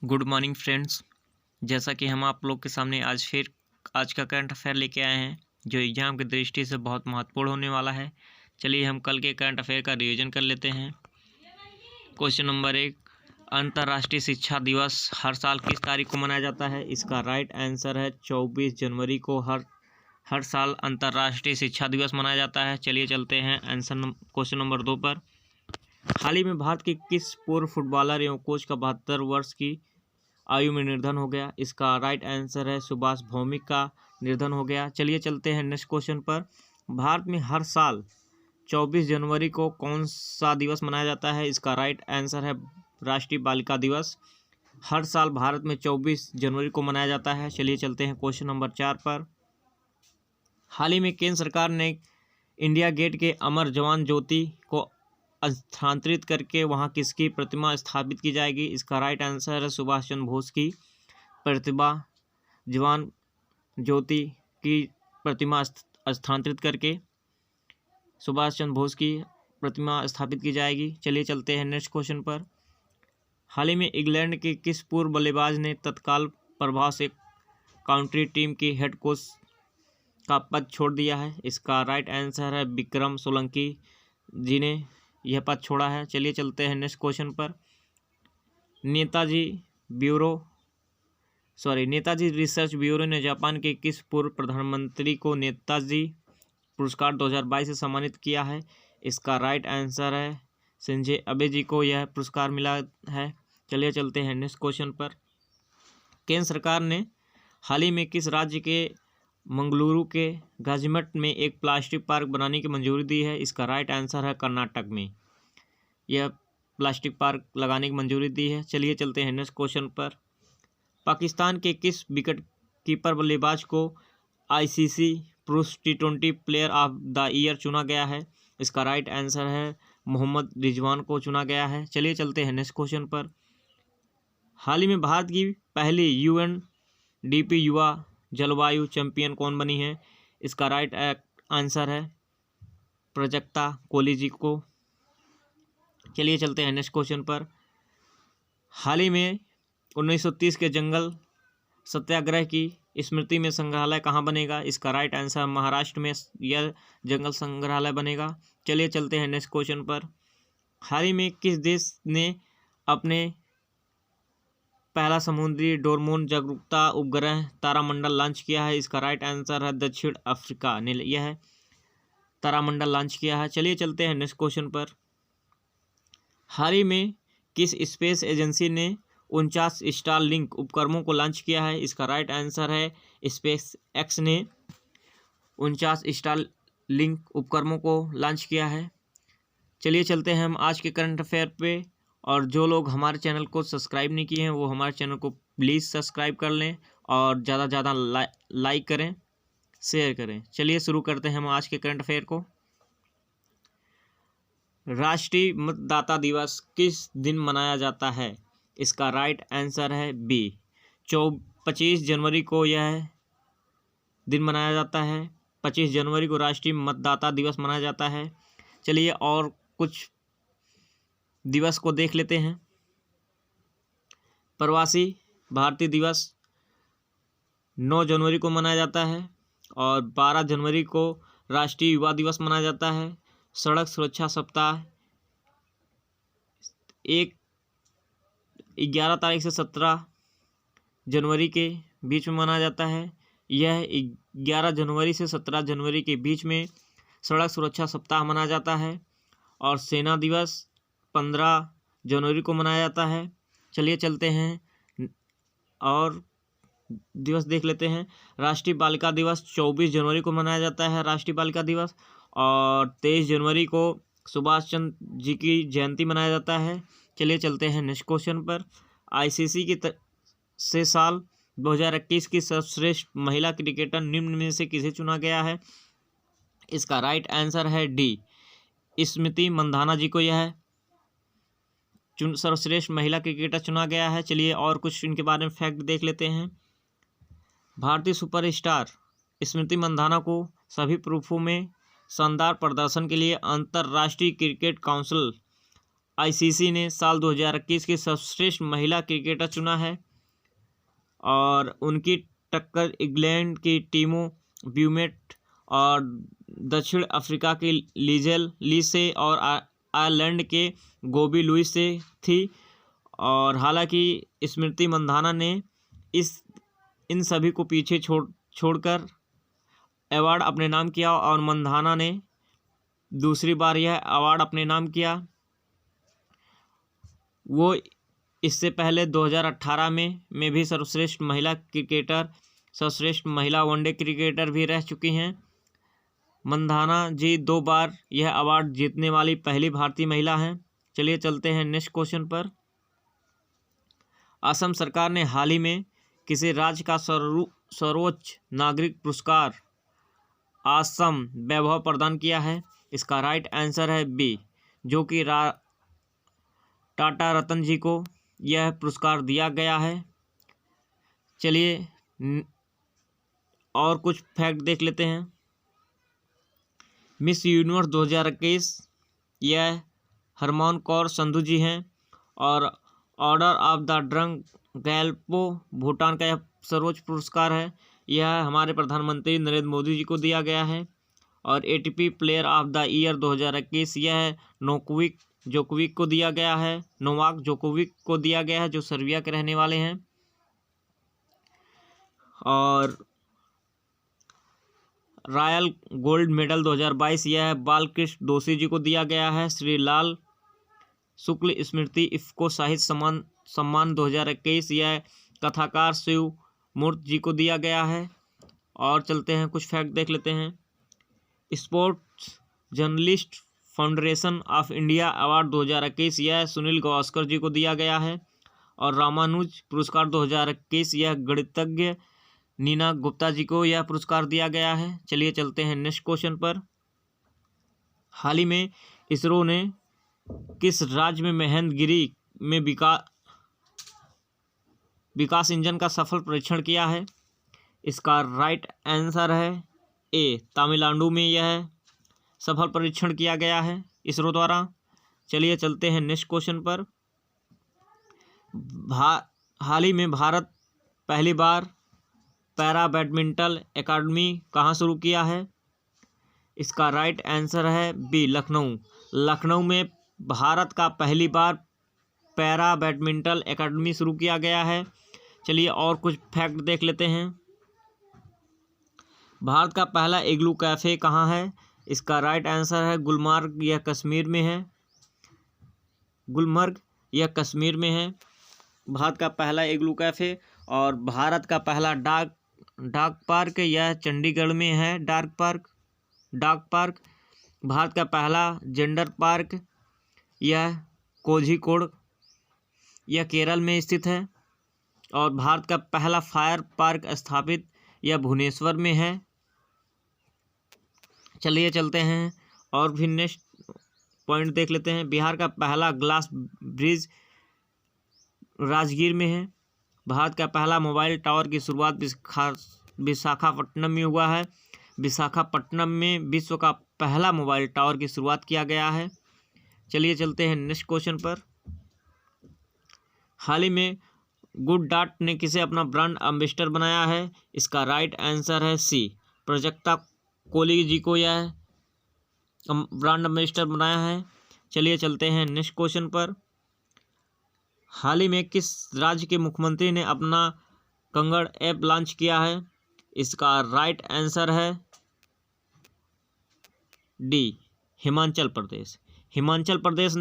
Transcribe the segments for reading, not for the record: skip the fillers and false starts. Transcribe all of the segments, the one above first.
Good morning friends. जैसा कि हम आप लोग के सामने आज का करंट अफेयर लेके आए हैं जो एग्जाम की दृष्टि से बहुत महत्वपूर्ण होने वाला है। चलिए हम कल के करंट अफेयर का रिवीजन कर लेते हैं। क्वेश्चन नंबर 1, अंतर्राष्ट्रीय शिक्षा दिवस हर साल किस तारीख को मनाया जाता है? इसका राइट आंसर है 24 जनवरी को हर साल अंतर्राष्ट्रीय शिक्षा दिवस मनाया जाता है। चलिए चलते हैं क्वेश्चन नंबर 2 पर। हाल ही में भारत के किस पूर्व फुटबॉलर एवं कोच का 72 वर्ष की आयु में निर्धन हो गया? इसका राइट आंसर है सुभाष भौमिक का निर्धन हो गया। चलिए चलते हैं नेक्स्ट क्वेश्चन पर। भारत में हर साल 24 जनवरी को कौन सा दिवस मनाया जाता है? इसका राइट आंसर है राष्ट्रीय बालिका दिवस। हर साल भारत में 24 जनवरी को मनाया जाता है। चलिए चलते हैं क्वेश्चन नंबर 4 पर। हाल ही में केंद्र सरकार ने इंडिया गेट के अमर जवान ज्योति को स्थानांतरित करके वहां किसकी प्रतिमा स्थापित की जाएगी? इसका राइट आंसर है सुभाष चंद्र बोस की प्रतिभा जवान ज्योति की प्रतिमा स्थानांतरित करके सुभाष चंद्र बोस की प्रतिमा स्थापित की जाएगी। चलिए चलते हैं नेक्स्ट क्वेश्चन पर। हाल ही में इंग्लैंड के किस पूर्व बल्लेबाज ने तत्काल प्रभाव से काउंटी टीम की हेड कोच का पद छोड़ दिया है? इसका राइट आंसर है विक्रम सोलंकी जी ने यह पद छोड़ा है। चलिए चलते हैं नेक्स्ट क्वेश्चन पर। नेताजी रिसर्च ब्यूरो ने जापान के किस पूर्व प्रधानमंत्री को नेताजी पुरस्कार 2022 से सम्मानित किया है? इसका राइट आंसर है शिंजो अबे जी को यह पुरस्कार मिला है। चलिए चलते हैं नेक्स्ट क्वेश्चन पर। केंद्र सरकार ने हाल ही में किस राज्य के मंगलुरु के गाजीमठ में एक प्लास्टिक पार्क बनाने की मंजूरी दी है? इसका राइट आंसर है कर्नाटक में यह प्लास्टिक पार्क लगाने की मंजूरी दी है। चलिए चलते हैं नेक्स्ट क्वेश्चन पर। पाकिस्तान के किस विकेट कीपर बल्लेबाज को आईसीसी पुरुष टी20 प्लेयर ऑफ द ईयर चुना गया है? इसका राइट आंसर है मोहम्मद रिजवान को चुना गया है। चलिए चलते हैं नेक्स्ट क्वेश्चन पर। हाल ही में भारत की पहली यूएनडीपी युवा जलवायु चैंपियन कौन बनी है? इसका राइट आंसर है प्राजक्ता कोली जी को। चलिए चलते हैं नेक्स्ट क्वेश्चन पर। हाल ही में 1930 के जंगल सत्याग्रह की स्मृति में संग्रहालय कहाँ बनेगा? इसका राइट आंसर महाराष्ट्र में यह जंगल संग्रहालय बनेगा। चलिए चलते हैं नेक्स्ट क्वेश्चन पर। हाल ही में किस देश ने अपने पहला समुद्री डोरमोन जागरूकता उपग्रह तारामंडल लॉन्च किया है? इसका राइट आंसर है दक्षिण अफ्रीका ने यह तारामंडल लॉन्च किया है। चलिए चलते हैं नेक्स्ट क्वेश्चन पर। हाल ही में किस स्पेस एजेंसी ने 49 स्टारलिंक उपकरणों को लॉन्च किया है? इसका राइट आंसर है स्पेस एक्स ने 49 स्टारलिंक उपकरणों को लॉन्च किया है। चलिए चलते हैं हम आज के करंट अफेयर पे। और जो लोग हमारे चैनल को सब्सक्राइब नहीं किए हैं वो हमारे चैनल को प्लीज़ सब्सक्राइब कर लें और ज़्यादा से ज़्यादा लाइक करें, शेयर करें। चलिए शुरू करते हैं हम आज के करंट अफेयर को। राष्ट्रीय मतदाता दिवस किस दिन मनाया जाता है? इसका राइट आंसर है बी 25 जनवरी को यह दिन मनाया जाता है। 25 जनवरी को राष्ट्रीय मतदाता दिवस मनाया जाता है। चलिए और कुछ दिवस को देख लेते हैं। प्रवासी भारतीय दिवस 9 जनवरी को मनाया जाता है और 12 जनवरी को राष्ट्रीय युवा दिवस मनाया जाता है। सड़क सुरक्षा सप्ताह 11 तारीख से 17 जनवरी के बीच में मनाया जाता है। यह 11 जनवरी से 17 जनवरी के बीच में सड़क सुरक्षा सप्ताह मनाया जाता है। और सेना दिवस 15 जनवरी को मनाया जाता है। चलिए चलते हैं और दिवस देख लेते हैं। राष्ट्रीय बालिका दिवस 24 जनवरी को मनाया जाता है राष्ट्रीय बालिका दिवस। और 23 जनवरी को सुभाष चंद्र जी की जयंती मनाया जाता है। चलिए चलते हैं नेक्स्ट क्वेश्चन पर। आईसीसी से साल 2021 की सर्वश्रेष्ठ महिला क्रिकेटर निम्न में से किसे चुना गया है? इसका राइट आंसर है डी स्मृति मंधाना जी को यह सर्वश्रेष्ठ महिला क्रिकेटर चुना गया है। चलिए और कुछ इनके बारे में फैक्ट देख लेते हैं। भारतीय सुपरस्टार स्मृति मंधाना को सभी रूपों में शानदार प्रदर्शन के लिए अंतर्राष्ट्रीय क्रिकेट काउंसिल आईसीसी ने साल 2021 की सर्वश्रेष्ठ महिला क्रिकेटर चुना है और उनकी टक्कर इंग्लैंड की टीमो ब्यूमेट और दक्षिण अफ्रीका की लिजेल ली से और आयरलैंड के गोबी लुइस से थी। और हालांकि स्मृति मंधाना ने इन सभी को पीछे छोड़कर अवार्ड अपने नाम किया और मंधाना ने दूसरी बार यह अवार्ड अपने नाम किया। वो इससे पहले 2018 में भी सर्वश्रेष्ठ महिला क्रिकेटर, सर्वश्रेष्ठ महिला वनडे क्रिकेटर भी रह चुकी हैं। मंधाना जी 2 बार यह अवार्ड जीतने वाली पहली भारतीय महिला हैं। चलिए चलते हैं नेक्स्ट क्वेश्चन पर। असम सरकार ने हाल ही में किसी राज्य का सर्वोच्च नागरिक पुरस्कार असम वैभव प्रदान किया है? इसका राइट आंसर है बी, जो कि टाटा रतन जी को यह पुरस्कार दिया गया है। चलिए और कुछ फैक्ट देख लेते हैं। मिस यूनिवर्स 2021 यह हरमोन कौर संधू जी हैं और order of the Druk Gyalpo Bhutan का यह सर्वोच्च पुरस्कार है। यह हमारे प्रधानमंत्री नरेंद्र मोदी जी को दिया गया है। और ATP player of the year 2021 यह नोवाक जोकोविक को दिया गया है, जो सर्बिया के रहने वाले हैं। और रॉयल गोल्ड मेडल 2022 यह बालकृष्ण दोषी जी को दिया गया है। श्री लाल शुक्ल स्मृति इफ्को साहित्य सम्मान 2021 यह कथाकार शिव मूर्ति जी को दिया गया है। और चलते हैं कुछ फैक्ट देख लेते हैं। Sports journalist foundation of India award 2021 यह सुनील गावस्कर जी को दिया गया है। और रामानुज पुरस्कार 2021 यह गणितज्ञ नीना गुप्ता जी को यह पुरस्कार दिया गया है। चलिए चलते हैं नेक्स्ट क्वेश्चन पर। हाल ही में इसरो ने किस राज्य में महेंद्रगिरी में विकास इंजन का सफल परीक्षण किया है? इसका राइट आंसर है ए, तमिलनाडु में यह सफल परीक्षण किया गया है इसरो द्वारा। चलिए चलते हैं नेक्स्ट क्वेश्चन पर। हाल ही में भारत पहली बार पैरा बैडमिंटन एकेडमी कहाँ शुरू किया है? इसका राइट आंसर है बी, लखनऊ में भारत का पहली बार पैरा बैडमिंटन एकेडमी शुरू किया गया है। चलिए और कुछ फैक्ट देख लेते हैं। भारत का पहला इग्लू कैफ़े कहाँ है? इसका राइट आंसर है गुलमर्ग, यह कश्मीर में है। भारत का पहला इग्लू कैफ़े। और भारत का पहला डाक पार्क यह चंडीगढ़ में है। डाक पार्क। भारत का पहला जेंडर पार्क यह कोझिकोड यह केरल में स्थित है। और भारत का पहला फायर पार्क स्थापित यह भुवनेश्वर में है। चलिए चलते हैं और भी नेक्स्ट पॉइंट देख लेते हैं। बिहार का पहला ग्लास ब्रिज राजगीर में है। भारत का पहला मोबाइल टावर की शुरुआत विशाखापट्टनम में हुआ है। विशाखापट्टनम में विश्व का पहला मोबाइल टावर की शुरुआत किया गया है। चलिए चलते हैं नेक्स्ट क्वेश्चन पर। हाल ही में गुड डाट ने किसे अपना ब्रांड एम्बेसडर बनाया है? इसका राइट आंसर है सी, प्राजक्ता कोहली जी को यह ब्रांड एम्बेसडर बनाया है। चलिए चलते हैं नेक्स्ट क्वेश्चन पर। हाल ही में किस राज्य के मुख्यमंत्री ने अपना कंगड़ ऐप लॉन्च किया है? इसका राइट आंसर है डी, हिमाचल प्रदेश। हिमाचल प्रदेश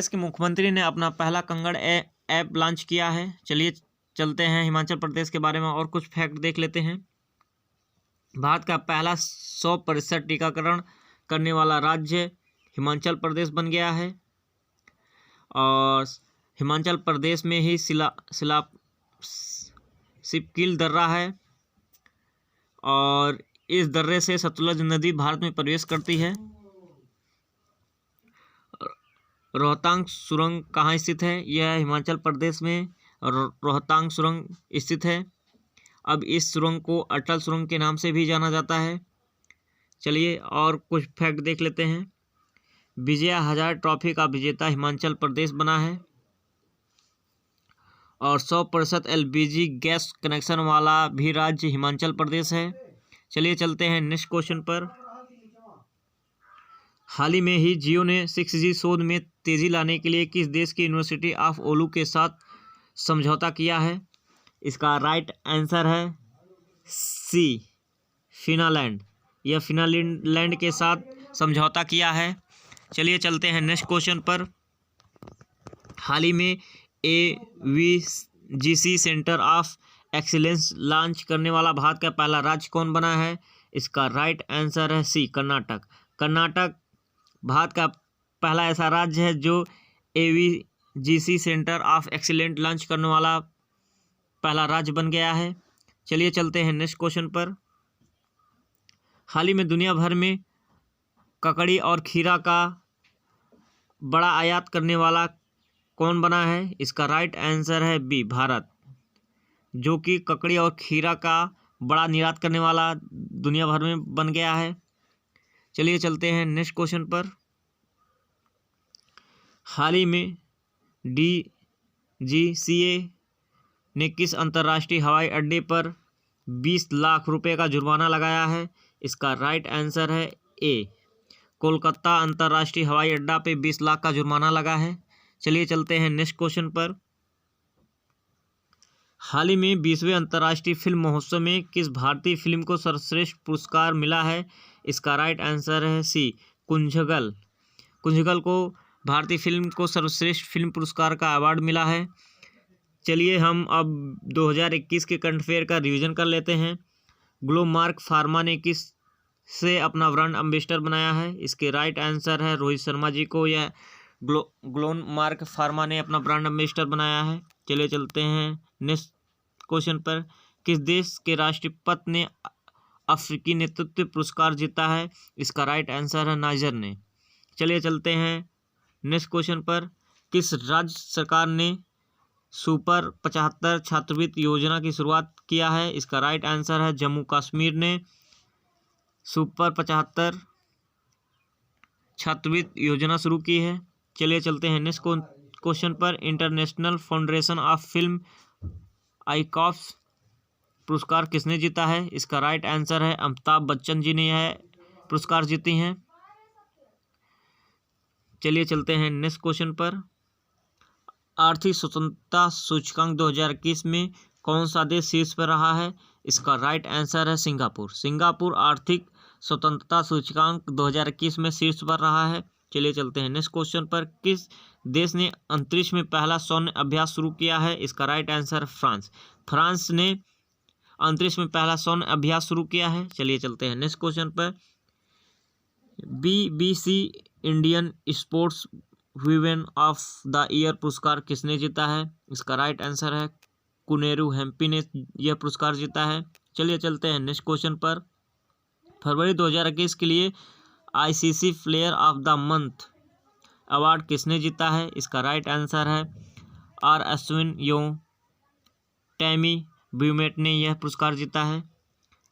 के मुख्यमंत्री ने अपना पहला कंगड़ ऐप लॉन्च किया है। चलिए चलते हैं हिमाचल प्रदेश के बारे में और कुछ फैक्ट देख लेते हैं। भारत का पहला 100% टीकाकरण करने वाला राज्य हिमाचल प्रदेश बन गया है। और हिमाचल प्रदेश में ही सिपकिल दर्रा है और इस दर्रे से सतलुज नदी भारत में प्रवेश करती है। रोहतांग सुरंग कहाँ स्थित है? यह हिमाचल प्रदेश में रोहतांग सुरंग स्थित है। अब इस सुरंग को अटल सुरंग के नाम से भी जाना जाता है। चलिए और कुछ फैक्ट देख लेते हैं। विजय हजारे ट्रॉफी का विजेता हिमाचल प्रदेश बना है और 100% LPG गैस कनेक्शन वाला भी राज्य हिमाचल प्रदेश है। चलिए चलते हैं नेक्स्ट क्वेश्चन पर। हाल ही में ही जियो ने 6G शोध में तेजी लाने के लिए किस देश की यूनिवर्सिटी ऑफ ओलू के साथ समझौता किया है? इसका राइट आंसर है सी, फिनलैंड। यह फिनलैंड के साथ समझौता किया है। चलिए चलते हैं नेक्स्ट क्वेश्चन पर। हाल ही में AVGC centre of excellence launch करने वाला भारत का पहला राज्य कौन बना है? इसका राइट आंसर है सी, कर्नाटक। कर्नाटक भारत का पहला ऐसा राज्य है जो AVGC centre of excellence launch करने वाला पहला राज्य बन गया है। चलिए चलते हैं नेक्स्ट क्वेश्चन पर। हाल ही में दुनिया भर में ककड़ी और खीरा का बड़ा आयात करने वाला कौन बना है? इसका राइट आंसर है बी, भारत, जो कि ककड़ी और खीरा का बड़ा निर्यात करने वाला दुनिया भर में बन गया है। चलिए चलते हैं नेक्स्ट क्वेश्चन पर। हाल ही में DGCA ने किस अंतर्राष्ट्रीय हवाई अड्डे पर 20 लाख रुपए का जुर्माना लगाया है? इसका राइट आंसर है ए, कोलकाता अंतर्राष्ट्रीय हवाई अड्डा पे 20 लाख का जुर्माना लगा है। चलिए चलते हैं नेक्स्ट क्वेश्चन पर। हाल ही में 20वें अंतर्राष्ट्रीय फिल्म महोत्सव में किस भारतीय फिल्म को सर्वश्रेष्ठ पुरस्कार मिला है? इसका राइट आंसर है सी, कुंजगल। कुंजगल को भारतीय फिल्म को सर्वश्रेष्ठ फिल्म पुरस्कार का अवार्ड मिला है। चलिए हम अब 2021 के करंट अफेयर का रिवीजन कर लेते हैं। ग्लोमार्क फार्मा ने किस से अपना ब्रांड एम्बेसडर बनाया है? इसके राइट आंसर है रोहित शर्मा जी को यह ग्लोमार्क फार्मा ने अपना ब्रांड एम्बेसडर बनाया है। चलिए चलते हैं नेक्स्ट क्वेश्चन पर। किस देश के राष्ट्रपति ने अफ्रीकी नेतृत्व पुरस्कार जीता है? इसका राइट आंसर है नाइजर ने। चलिए चलते हैं नेक्स्ट क्वेश्चन पर। किस राज्य सरकार ने सुपर 75 छात्रवृत्ति योजना की शुरुआत किया है? इसका राइट आंसर है जम्मू कश्मीर ने सुपर 75 छात्रवृत्ति योजना शुरू की है। चलिए चलते हैं नेक्स्ट क्वेश्चन पर। इंटरनेशनल फाउंडेशन ऑफ फिल्म आइकॉस पुरस्कार किसने जीता है? इसका राइट आंसर है अमिताभ बच्चन जी ने यह पुरस्कार जीती हैं। चलिए चलते हैं नेक्स्ट क्वेश्चन पर। आर्थिक स्वतंत्रता सूचकांक 2021 में कौन सा देश शीर्ष पर रहा है? इसका राइट आंसर है सिंगापुर। सिंगापुर आर्थिक स्वतंत्रता सूचकांक 2021 में शीर्ष पर रहा है। चलिए चलते हैं नेक्स्ट क्वेश्चन पर। किस देश ने अंतरिक्ष में पहला सैन्य अभ्यास शुरू किया है? इसका राइट आंसर फ्रांस। फ्रांस ने अंतरिक्ष में पहला सैन्य अभ्यास शुरू किया है। चलिए चलते हैं नेक्स्ट क्वेश्चन पर। BBC Indian sports women of the year पुरस्कार किसने जीता है? इसका राइट आंसर है कुनेरू हेम्पी ने यह पुरस्कार जीता है। चलिए चलते हैं नेक्स्ट क्वेश्चन पर। फरवरी 2021 के लिए ICC player of the month award किसने जीता है? इसका राइट आंसर है R अश्विन योंग टैमी ब्यूमेट ने यह पुरस्कार जीता है।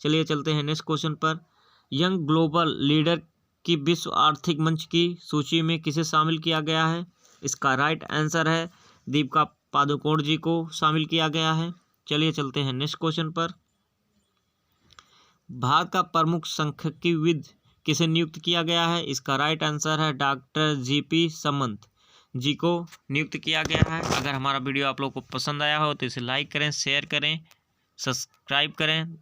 चलिए चलते हैं नेक्स्ट क्वेश्चन पर। यंग ग्लोबल लीडर की विश्व आर्थिक मंच की सूची में किसे शामिल किया गया है? इसका राइट आंसर है दीपिका पादुकोण जी को शामिल किया गया है। चलिए चलते हैं नेक्स्ट क्वेश्चन पर। भारत का प्रमुख सांख्यिकीविद किसे नियुक्त किया गया है? इसका राइट आंसर है डॉक्टर GP समंत जी को नियुक्त किया गया है। अगर हमारा वीडियो आप लोग को पसंद आया हो तो इसे लाइक करें, शेयर करें, सब्सक्राइब करें।